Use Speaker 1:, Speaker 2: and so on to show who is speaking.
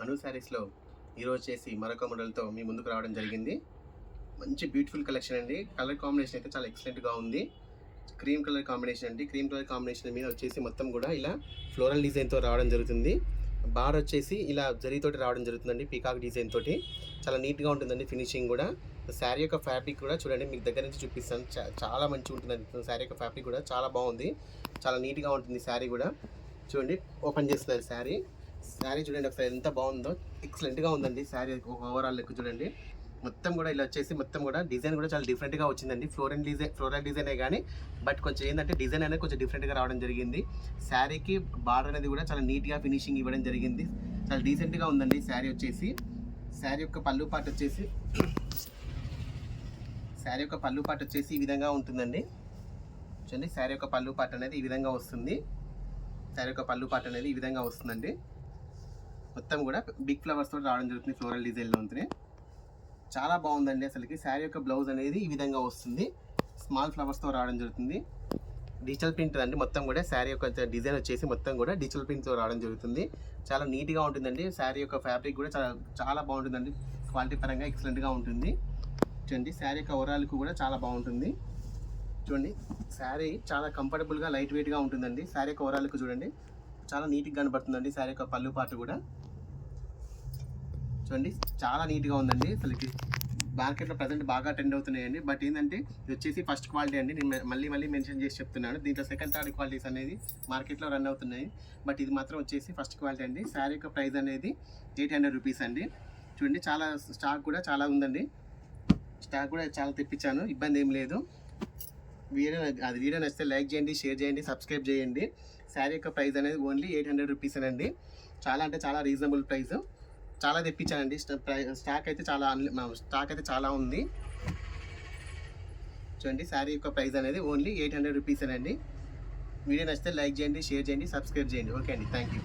Speaker 1: అను శారీస్లో ఈరోజు చేసి మరొక మోడల్తో మీ ముందుకు రావడం జరిగింది. మంచి బ్యూటిఫుల్ కలెక్షన్ అండి. కలర్ కాంబినేషన్ అయితే చాలా ఎక్సలెంట్గా ఉంది. క్రీమ్ కలర్ కాంబినేషన్ అండి. క్రీమ్ కలర్ కాంబినేషన్ మీద వచ్చేసి మొత్తం కూడా ఇలా ఫ్లోరల్ డిజైన్తో రావడం జరుగుతుంది. బార్ వచ్చేసి ఇలా జరీతోటి రావడం జరుగుతుందండి, పీకాక్ డిజైన్ తోటి. చాలా నీట్గా ఉంటుందండి ఫినిషింగ్ కూడా. శారీ యొక్క ఫ్యాబ్రిక్ కూడా చూడండి, మీకు దగ్గర నుంచి చూపిస్తాను. చాలా మంచిగా ఉంటుందండి శారీ యొక్క ఫ్యాబ్రిక్ కూడా. చాలా బాగుంది, చాలా నీట్గా ఉంటుంది శారీ కూడా. చూడండి, ఓపెన్ చేస్తున్నారు శారీ చూడండి ఒకసారి ఎంత బాగుందో. ఎక్సలెంట్గా ఉందండి శారీ ఓవరాల్ లెక్క చూడండి. మొత్తం కూడా ఇలా వచ్చేసి మొత్తం కూడా డిజైన్ కూడా చాలా డిఫరెంట్గా వచ్చిందండి. ఫ్లోరల్ డిజైనే కానీ బట్ కొంచెం ఏంటంటే డిజైన్ అనేది కొంచెం డిఫరెంట్గా రావడం జరిగింది. శారీకి బార్డర్ అనేది కూడా చాలా నీట్గా ఫినిషింగ్ ఇవ్వడం జరిగింది. చాలా డీసెంట్గా ఉందండి శారీ వచ్చేసి. శారీ యొక్క పళ్ళు పాటు వచ్చేసి ఈ విధంగా ఉంటుందండి. చూడండి, శారీ యొక్క పళ్ళు పాటు అనేది ఈ విధంగా వస్తుంది. మొత్తం కూడా బిగ్ ఫ్లవర్స్ తోటి రావడం జరుగుతుంది ఫ్లోరల్ డిజైన్లో ఉంటుంది. చాలా బాగుందండి అసలుకి. శారీ యొక్క బ్లౌజ్ అనేది ఈ విధంగా వస్తుంది, స్మాల్ ఫ్లవర్స్తో రావడం జరుగుతుంది. డిజిటల్ ప్రింట్ అండి మొత్తం కూడా. శారీ యొక్క డిజైన్ వచ్చేసి మొత్తం కూడా డిజిటల్ ప్రింట్తో రావడం జరుగుతుంది. చాలా నీట్గా ఉంటుందండి. శారీ యొక్క ఫ్యాబ్రిక్ కూడా చాలా బాగుంటుందండి. క్వాలిటీ పరంగా ఎక్సలెంట్గా ఉంటుంది. చూడండి, శారీ యొక్క ఓవరాల్కు కూడా చాలా బాగుంటుంది. చూడండి, శారీ చాలా కంఫర్టబుల్గా లైట్ వెయిట్గా ఉంటుందండి. శారీ యొక్క ఓవరాల్కు చూడండి, చాలా నీట్గా కనబడుతుందండి. శారీ యొక్క పళ్ళు పాటు కూడా చూడండి, చాలా నీట్గా ఉందండి. అసలుకి మార్కెట్లో ప్రజెంట్ బాగా ట్రెండ్ అవుతున్నాయండి. బట్ ఏంటంటే ఇది వచ్చేసి ఫస్ట్ క్వాలిటీ అండి. నేను మళ్ళీ మెన్షన్ చేసి చెప్తున్నాను. దీంట్లో సెకండ్ థర్డ్ క్వాలిటీస్ అనేది మార్కెట్లో రన్ అవుతున్నాయి. బట్ ఇది మాత్రం వచ్చేసి ఫస్ట్ క్వాలిటీ అండి. శారీ యొక్క ప్రైస్ అనేది 800 రూపీస్ అండి. చూడండి, చాలా స్టాక్ కూడా చాలా ఉందండి. స్టాక్ కూడా చాలా తెప్పించాను, ఇబ్బంది ఏం లేదు. వీడియో నచ్చితే లైక్ చేయండి, షేర్ చేయండి, సబ్స్క్రైబ్ చేయండి. శారీ యొక్క ప్రైస్ అనేది ఓన్లీ 800 రూపీస్ అండి. చాలా అంటే చాలా రీజనబుల్ ప్రైస్. చాలా తెప్పించానండి. స్టాక్ అయితే చాలా ఉంది. చూడండి, శారీ యొక్క ప్రైస్ అనేది ఓన్లీ 800 రూపీస్ అండి. వీడియో నచ్చితే లైక్ చేయండి, షేర్ చేయండి, సబ్స్క్రైబ్ చేయండి. ఓకే అండి, థ్యాంక్ యూ.